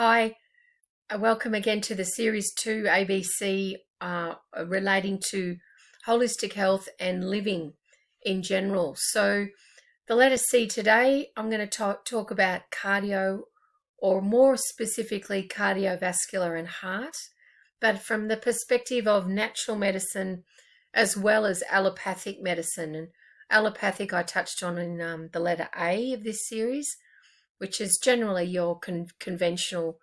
Hi, welcome again to the Series 2 ABC relating to holistic health and living in general. So the letter C today, I'm going to talk about cardio, or more specifically cardiovascular and heart, but from the perspective of natural medicine as well as allopathic medicine. And allopathic I touched on in the letter A of this series, which is generally your conventional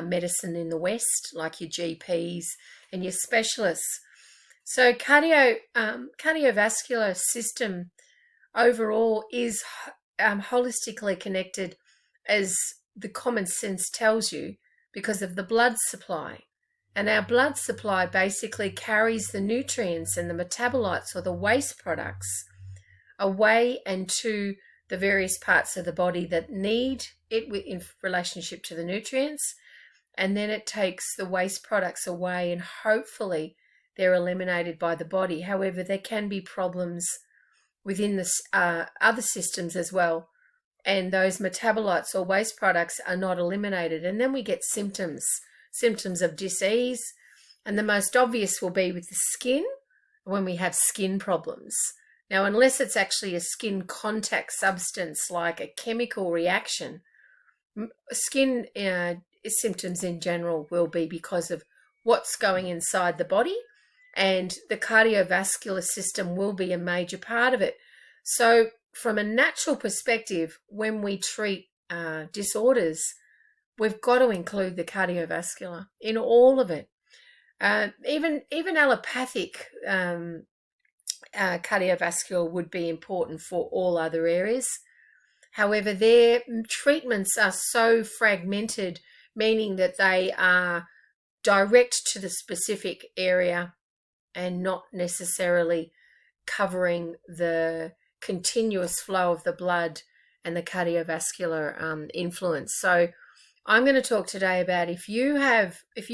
medicine in the West, like your GPs and your specialists. So cardiovascular system overall is holistically connected, as the common sense tells you, because of the blood supply. And our blood supply basically carries the nutrients and the metabolites, or the waste products, away and to the various parts of the body that need it in relationship to the nutrients, and then it takes the waste products away and hopefully they're eliminated by the body. However, there can be problems within the other systems as well, and those metabolites or waste products are not eliminated, and then we get symptoms of disease, and the most obvious will be with the skin when we have skin problems. Now, unless it's actually a skin contact substance like a chemical reaction, skin symptoms in general will be because of what's going inside the body, and the cardiovascular system will be a major part of it. So from a natural perspective, when we treat disorders, we've got to include the cardiovascular in all of it. Even allopathic cardiovascular would be important for all other areas. However, their treatments are so fragmented, meaning that they are direct to the specific area and not necessarily covering the continuous flow of the blood and the cardiovascular influence. So I'm going to talk today about if you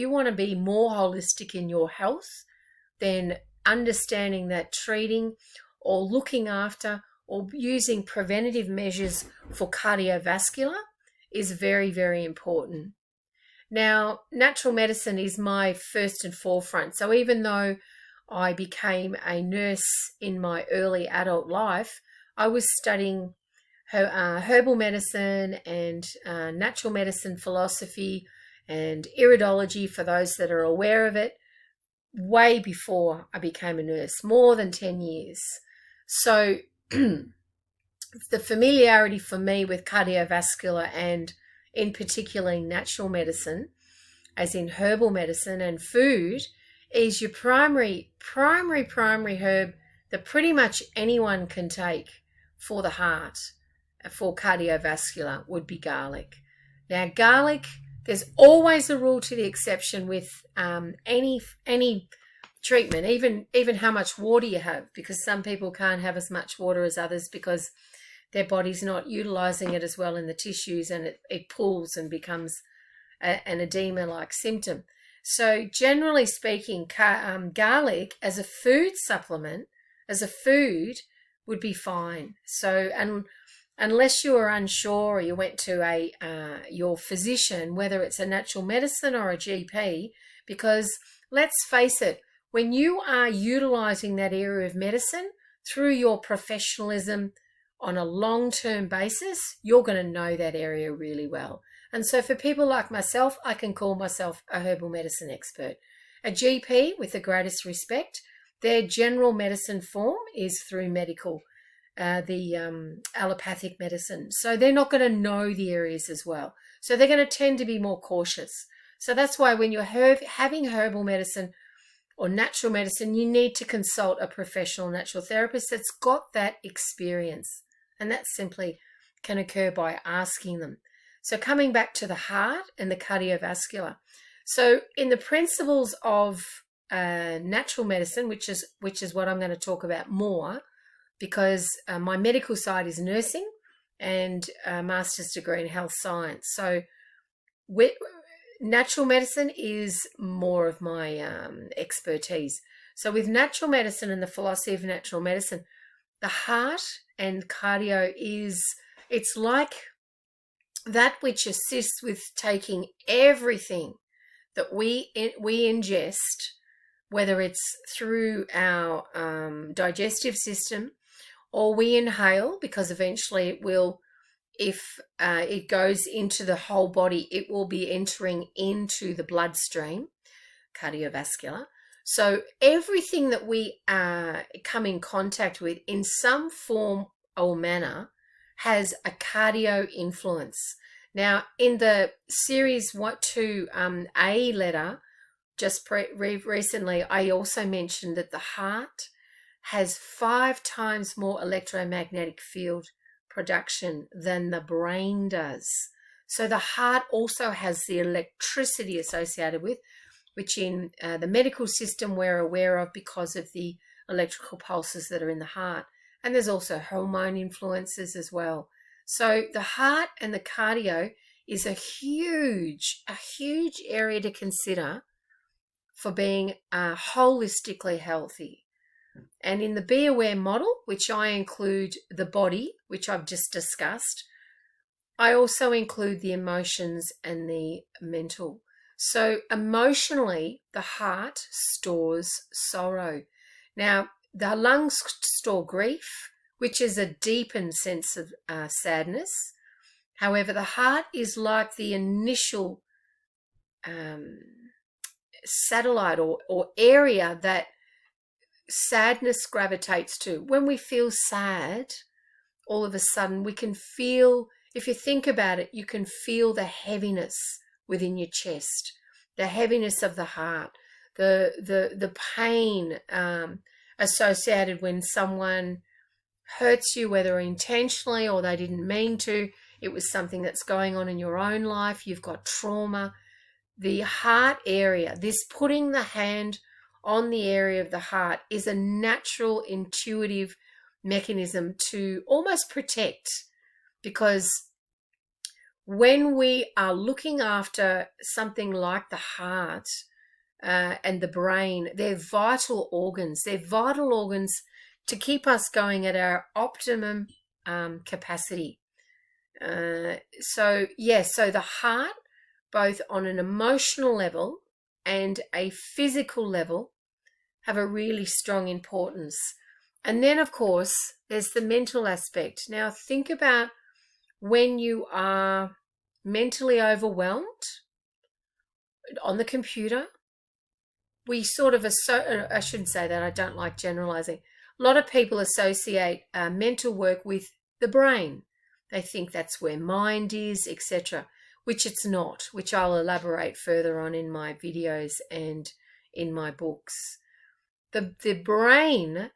want to be more holistic in your health, then understanding that treating or looking after or using preventative measures for cardiovascular is very, very important. Now, natural medicine is my first and forefront. So even though I became a nurse in my early adult life, I was studying herbal medicine and natural medicine philosophy and iridology, for those that are aware of it, way before I became a nurse, more than 10 years. So the familiarity for me with cardiovascular, and in particular natural medicine, as in herbal medicine and food, is your primary herb that pretty much anyone can take for the heart, for cardiovascular, would be garlic. Now, garlic, there's always a rule to the exception with any treatment, even how much water you have, because some people can't have as much water as others because their body's not utilizing it as well in the tissues, and it pulls and becomes an edema-like symptom. So generally speaking, garlic as a food supplement, as a food, would be fine. So, and unless you are unsure or you went to your physician, whether it's a natural medicine or a GP, because let's face it, when you are utilizing that area of medicine through your professionalism on a long-term basis, you're going to know that area really well. And so for people like myself, I can call myself a herbal medicine expert. A GP, with the greatest respect, their general medicine form is through medical, the allopathic medicine. So they're not going to know the areas as well. So they're going to tend to be more cautious. So that's why when you're having herbal medicine or natural medicine, you need to consult a professional natural therapist that's got that experience. And that simply can occur by asking them. So coming back to the heart and the cardiovascular. So in the principles of natural medicine, which is what I'm going to talk about more, because my medical side is nursing and a master's degree in health science. So natural medicine is more of my expertise. So with natural medicine and the philosophy of natural medicine, the heart and cardio it's like that which assists with taking everything that we ingest, whether it's through our digestive system, or we inhale, because eventually it will, if it goes into the whole body, it will be entering into the bloodstream, cardiovascular. So everything that we come in contact with in some form or manner has a cardio influence. Now, in the series 2A letter, just recently, I also mentioned that the heart has 5 times more electromagnetic field production than the brain does. So the heart also has the electricity associated with, which in the medical system we're aware of because of the electrical pulses that are in the heart. And there's also hormone influences as well. So the heart and the cardio is a huge area to consider for being holistically healthy. And in the Be Aware model, which I include the body, which I've just discussed, I also include the emotions and the mental. So emotionally, the heart stores sorrow. Now, the lungs store grief, which is a deepened sense of sadness. However, the heart is like the initial satellite or area that sadness gravitates to. When we feel sad, all of a sudden we can feel, if you think about it, you can feel the heaviness within your chest, the heaviness of the heart, the pain associated when someone hurts you, whether intentionally or they didn't mean to. It was something that's going on in your own life. You've got trauma. The heart area, this putting the hand on the area of the heart, is a natural, intuitive mechanism to almost protect, because when we are looking after something like the heart and the brain, they're vital organs. They're vital organs to keep us going at our optimum capacity. So the heart, both on an emotional level and a physical level, have a really strong importance. And then, of course, there's the mental aspect. Now, think about when you are mentally overwhelmed on the computer. We sort of, I shouldn't say that, I don't like generalizing. A lot of people associate mental work with the brain. They think that's where mind is, etc., which it's not, which I'll elaborate further on in my videos and in my books. The brain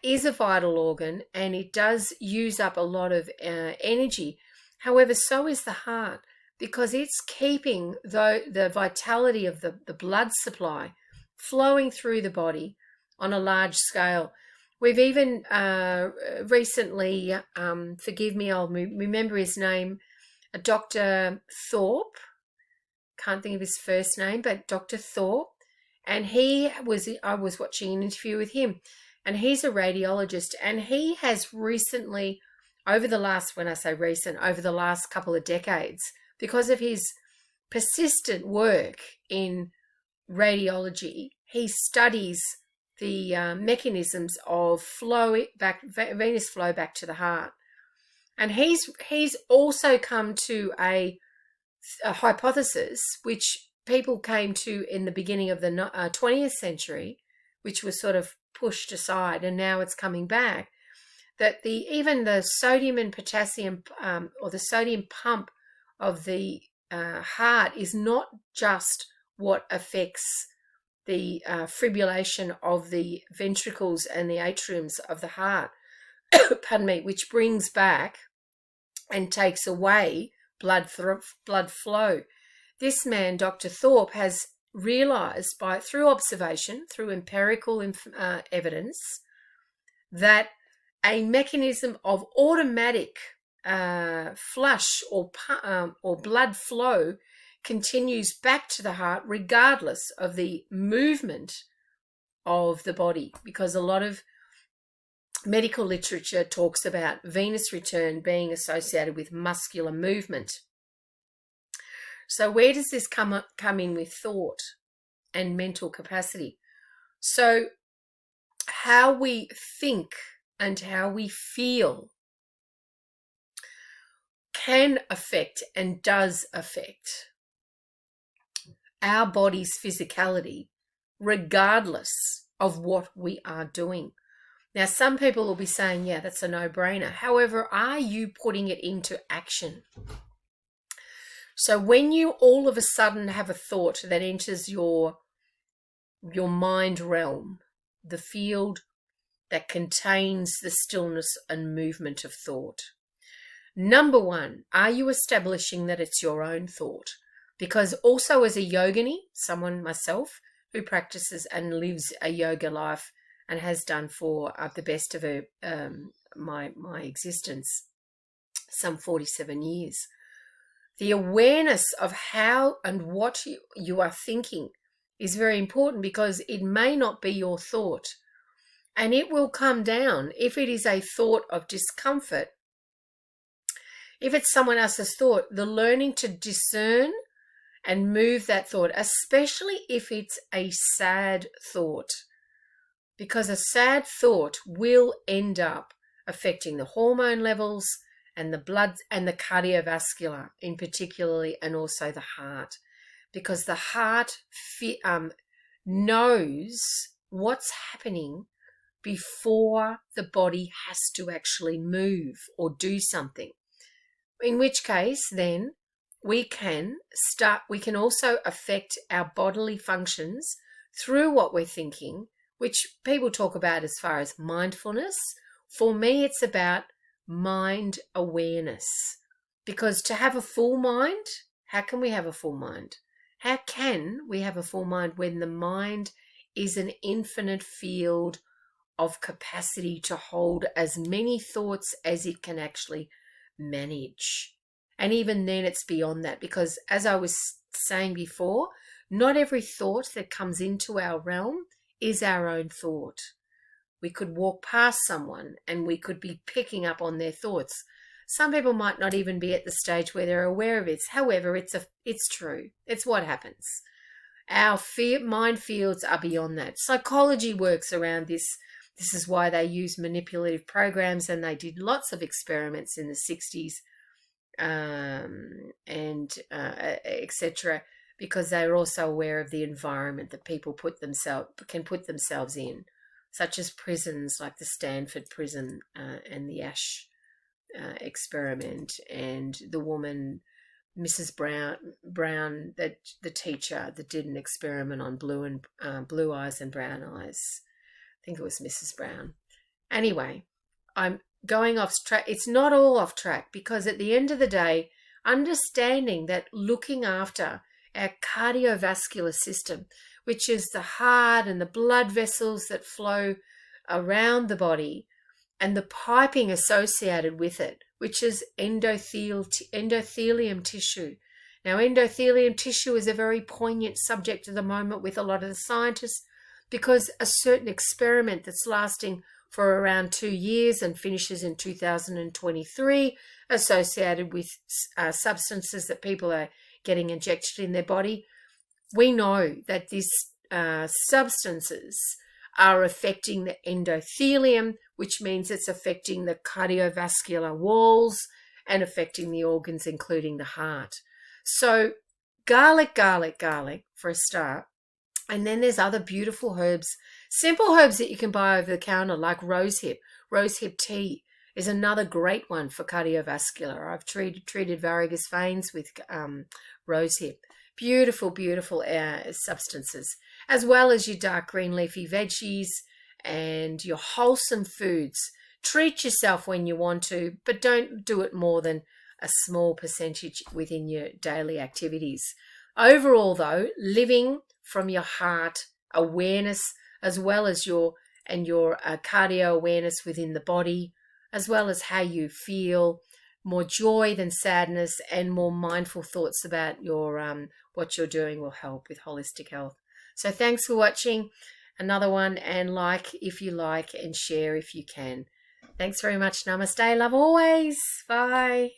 is a vital organ, and it does use up a lot of energy. However, so is the heart, because it's keeping the vitality of the blood supply flowing through the body on a large scale. We've even recently, forgive me, I'll remember his name, Dr. Thorpe, can't think of his first name, but Dr. Thorpe, and I was watching an interview with him, and he's a radiologist, and he has recently, over the last couple of decades, because of his persistent work in radiology, he studies the mechanisms of venous flow back to the heart. And he's also come to a hypothesis which people came to in the beginning of the 20th century, which was sort of pushed aside, and now it's coming back, that even the sodium and potassium or the sodium pump of the heart is not just what affects the fibrillation of the ventricles and the atriums of the heart, pardon me, which brings back and takes away blood flow. This man, Dr. Thorpe, has realized through observation, through empirical evidence, that a mechanism of automatic flush or blood flow continues back to the heart regardless of the movement of the body, because a lot of medical literature talks about Venus return being associated with muscular movement. So where does this come in with thought and mental capacity? So how we think and how we feel can affect and does affect our body's physicality, regardless of what we are doing. Now, some people will be saying, yeah, that's a no-brainer. However, are you putting it into action? So when you all of a sudden have a thought that enters your mind realm, the field that contains the stillness and movement of thought, number one, are you establishing that it's your own thought? Because also as a yogini, someone myself who practices and lives a yoga life and has done for the best of my existence, some 47 years, the awareness of how and what you are thinking is very important, because it may not be your thought, and it will come down. If it is a thought of discomfort, if it's someone else's thought, the learning to discern and move that thought, especially if it's a sad thought, because a sad thought will end up affecting the hormone levels and the blood and the cardiovascular in particularly, and also the heart, because the heart knows what's happening before the body has to actually move or do something. In which case, then we can also affect our bodily functions through what we're thinking, which people talk about as far as mindfulness. For me, it's about mind awareness, because to have a full mind, how can we have a full mind? How can we have a full mind when the mind is an infinite field of capacity to hold as many thoughts as it can actually manage? And even then it's beyond that, because as I was saying before, not every thought that comes into our realm is our own thought. We could walk past someone and we could be picking up on their thoughts. Some people might not even be at the stage where they're aware of it. However, it's true. It's what happens. Our mind fields are beyond that. Psychology works around this. This is why they use manipulative programs, and they did lots of experiments in the 60s and etc., because they were also aware of the environment that people can put themselves in, such as prisons like the Stanford prison and the Ash experiment, and the woman, Mrs. Brown, that the teacher that did an experiment on blue eyes and brown eyes. I think it was Mrs. Brown. Anyway, I'm going off track. It's not all off track, because at the end of the day, understanding that looking after our cardiovascular system, which is the heart and the blood vessels that flow around the body, and the piping associated with it, which is endothelium tissue. Now, endothelium tissue is a very poignant subject at the moment with a lot of the scientists, because a certain experiment that's lasting for around 2 years and finishes in 2023, associated with substances that people are getting injected in their body. We know that these substances are affecting the endothelium, which means it's affecting the cardiovascular walls and affecting the organs, including the heart. So garlic for a start. And then there's other beautiful herbs, simple herbs that you can buy over the counter, like rosehip. Rosehip tea is another great one for cardiovascular. I've treated varicose veins with rosehip. Beautiful substances, as well as your dark green leafy veggies and your wholesome foods. Treat yourself when you want to, but don't do it more than a small percentage within your daily activities. Overall, though, living from your heart awareness, as well as your cardio awareness within the body, as well as how you feel, more joy than sadness, and more mindful thoughts about your what you're doing will help with holistic health. So thanks for watching another one, and like if you like, and share if you can. Thanks very much. Namaste. Love always. Bye.